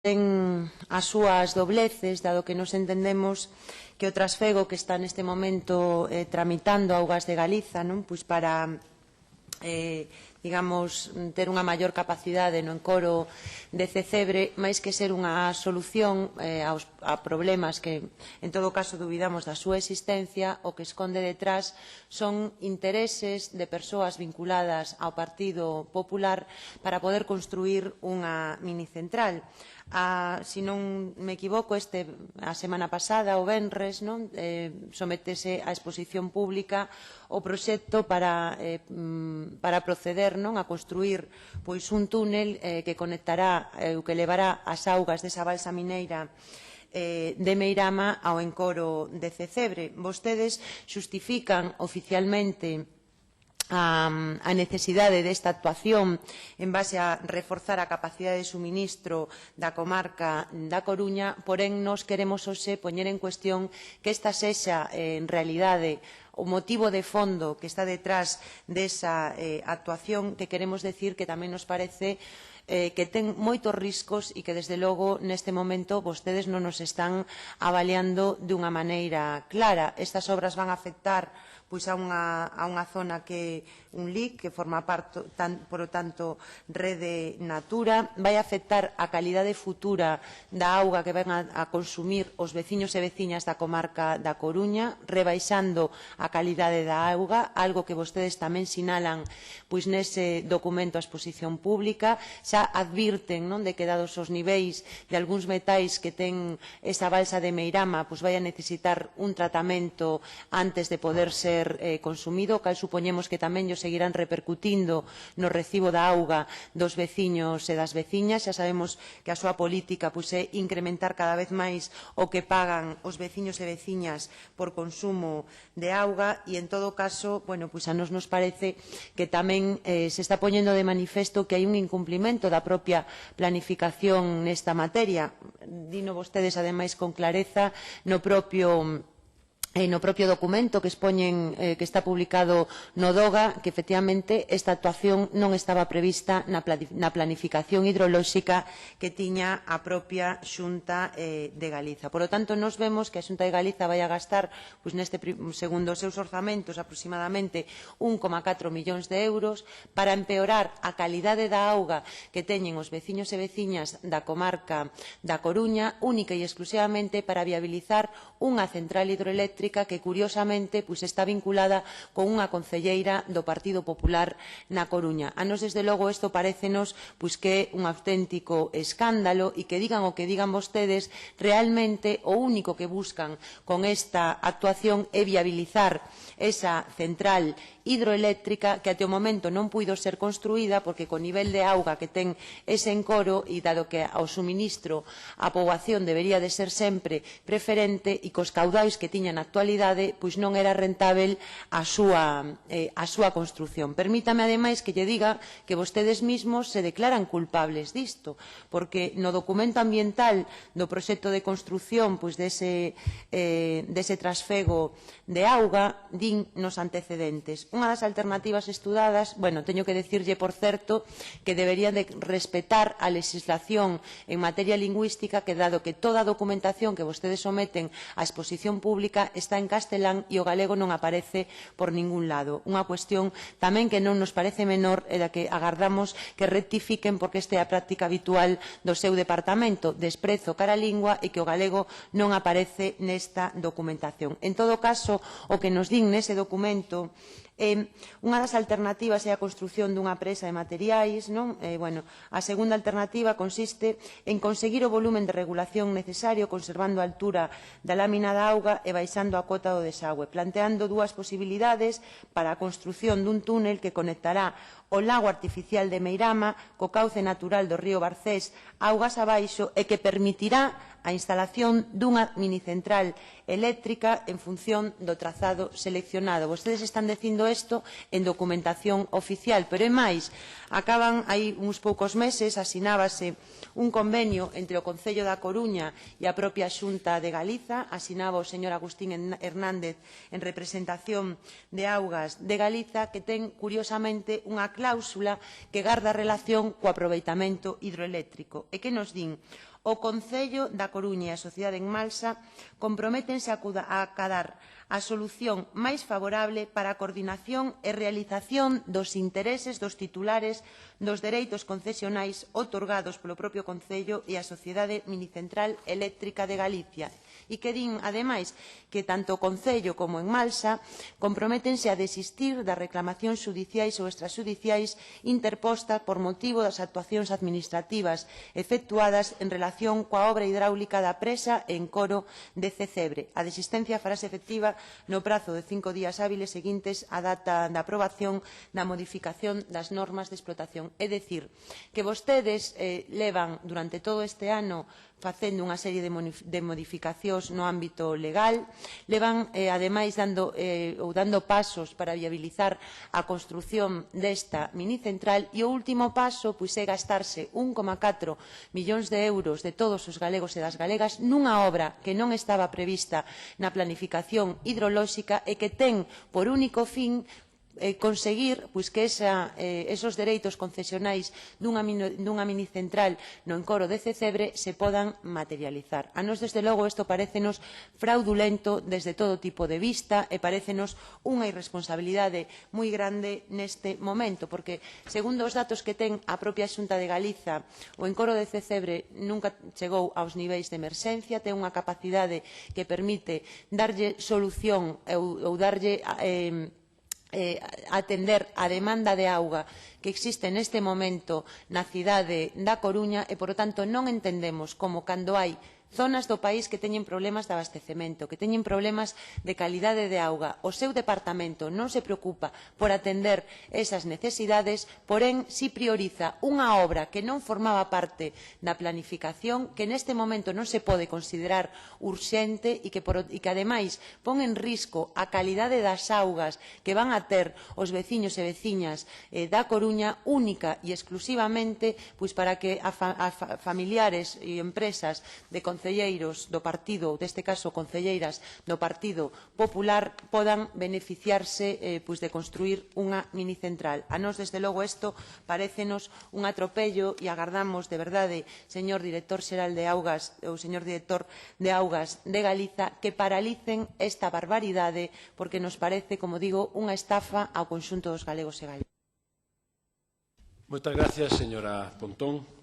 ten as súas dobleces, dado que nos entendemos que o trasfego que está neste momento tramitando Augas de Galiza, non? Pois para digamos, ter unha maior capacidade no encoro de Cecebre, máis que ser unha solución a problemas que, en todo caso, dubidamos da súa existencia, o que esconde detrás son intereses de persoas vinculadas ao Partido Popular para poder construir unha minicentral. Se non me equivoco, a semana pasada, o venres, sometese á exposición pública o proxecto para proceder a construir un túnel que conectará, que levará as augas desa balsa mineira de Meirama ao encoro de Cecebre. Vostedes xustifican oficialmente a necesidade desta actuación en base a reforzar a capacidade de suministro da comarca da Coruña, porén nos queremos hoxe poñer en cuestión que esta sexa en realidade o motivo de fondo que está detrás desa actuación, que queremos decir que tamén nos parece que ten moitos riscos e que, desde logo, neste momento vostedes non nos están avaliando dunha maneira clara. Estas obras van a afectar a unha zona que un LIC, que forma parte, por lo tanto, Rede Natura, vai afectar a calidade futura da auga que van a consumir os veciños e veciñas da comarca da Coruña, rebaixando a calidade da auga, algo que vostedes tamén sinalan nese documento a exposición pública. Xa advirten de que, dados os niveis de algúns metais que ten esa balsa de Meirama, vai a necesitar un tratamento antes de poder ser consumido, cal supoñemos que tamén llo seguirán repercutindo no recibo da auga dos veciños e das veciñas. Xa sabemos que a súa política é incrementar cada vez máis o que pagan os veciños e veciñas por consumo de auga e, en todo caso, a nos parece que tamén se está poñendo de manifesto que hai un incumplimento da propia planificación nesta materia. Dino vostedes, ademais, con clareza no propio documento que expoñen, que está publicado no DOGA, que efectivamente esta actuación non estaba prevista na planificación hidrolóxica que tiña a propia Xunta de Galiza. Por lo tanto, nos vemos que a Xunta de Galiza vai a gastar, segundo os seus orzamentos, aproximadamente 1,4 millóns de euros para empeorar a calidade da auga que teñen os veciños e veciñas da comarca da Coruña, única e exclusivamente para viabilizar unha central hidroeléctrica que, curiosamente, está vinculada con unha concelleira do Partido Popular na Coruña. A nos, desde logo, isto parécenos que é un auténtico escándalo e que digan o que digan vostedes, realmente o único que buscan con esta actuación é viabilizar esa central hidroeléctrica que até o momento non puido ser construída porque, co nivel de auga que ten ese encoro e dado que ao suministro a poboación debería de ser sempre preferente e cos caudais que tiña na actualidade, non era rentável a súa construción. Permítame, ademais, que lle diga que vostedes mesmos se declaran culpables disto, porque no documento ambiental do proxecto de construción dese trasfego de auga din nos antecedentes. Unha das alternativas estudadas, teño que decirlle, por certo, que deberían de respetar a legislación en materia lingüística, que dado que toda a documentación que vostedes someten á exposición pública está en castelán e o galego non aparece por ningún lado. Unha cuestión tamén que non nos parece menor e da que agardamos que rectifiquen, porque esta é a práctica habitual do seu departamento, desprezo cara a lingua e que o galego non aparece nesta documentación. En todo caso, o que nos din nese documento unha das alternativas é a construción dunha presa de materiais. A segunda alternativa consiste en conseguir o volumen de regulación necesario conservando a altura da lámina da auga e baixando a cota do desagüe, planteando dúas posibilidades para a construción dun túnel que conectará o lago artificial de Meirama co cauce natural do río Barcés augas abaixo e que permitirá a instalación dunha minicentral eléctrica en función do trazado seleccionado. Vostedes están dicindo isto en documentación oficial, pero é máis. Hai uns poucos meses asinábase un convenio entre o Concello da Coruña e a propia Xunta de Galiza, asinaba o señor Agustín Hernández en representación de Augas de Galiza, que ten, curiosamente, unha cláusula que garda relación co aproveitamento hidroeléctrico. E que nos din? O Concello da Coruña e a Sociedade en Malsa comprométense a acadar a solución máis favorable para a coordinación e realización dos intereses dos titulares dos dereitos concesionais outorgados polo propio Concello e a Sociedade Minicentral Eléctrica de Galicia. E que din, ademais, que tanto o Concello como en Malsa comprométense a desistir das reclamacións xudiciais ou extrajudiciais interpostas por motivo das actuacións administrativas efectuadas en relación coa obra hidráulica da presa en Coro de Cecebre. A desistencia farase efectiva no prazo de 5 días hábiles seguintes á data da aprobación da modificación das normas de explotación. É dicir, que vostedes levan durante todo este ano facendo unha serie de modificacións no ámbito legal, levan, ademais, dando pasos para viabilizar a construción desta minicentral e o último paso é gastarse 1,4 millóns de euros de todos os galegos e das galegas nunha obra que non estaba prevista na planificación hidrolóxica e que ten por único fin conseguir que esos dereitos concesionais dunha minicentral no encoro de Cecebre se podan materializar. A nós, desde logo, isto parécenos fraudulento desde todo tipo de vista e parécenos unha irresponsabilidade moi grande neste momento, porque, segundo os datos que ten a propia Xunta de Galiza, o encoro de Cecebre nunca chegou aos niveis de emerxencia, ten unha capacidade que permite darlle solución ou darlle atender a demanda de auga que existe neste momento na cidade da Coruña e, por tanto, non entendemos como cando hai zonas do país que teñen problemas de abastecemento, que teñen problemas de calidade de auga. O seu departamento non se preocupa por atender esas necesidades, porén, si prioriza unha obra que non formaba parte da planificación, que neste momento non se pode considerar urxente e que, ademais, pon en risco a calidade das augas que van a ter os veciños e veciñas da Coruña única e exclusivamente para que a familiares e empresas de concelleiros do partido, ou deste caso concelleiras do Partido Popular, podan beneficiarse de construir unha minicentral. A nós, desde logo, isto parécenos un atropello e agardamos, de verdade, señor director xeral de Augas ou señor director de Augas de Galiza, que paralicen esta barbaridade, porque nos parece, como digo, unha estafa ao conxunto dos galegos e galegas. Moitas gracias, señora Pontón.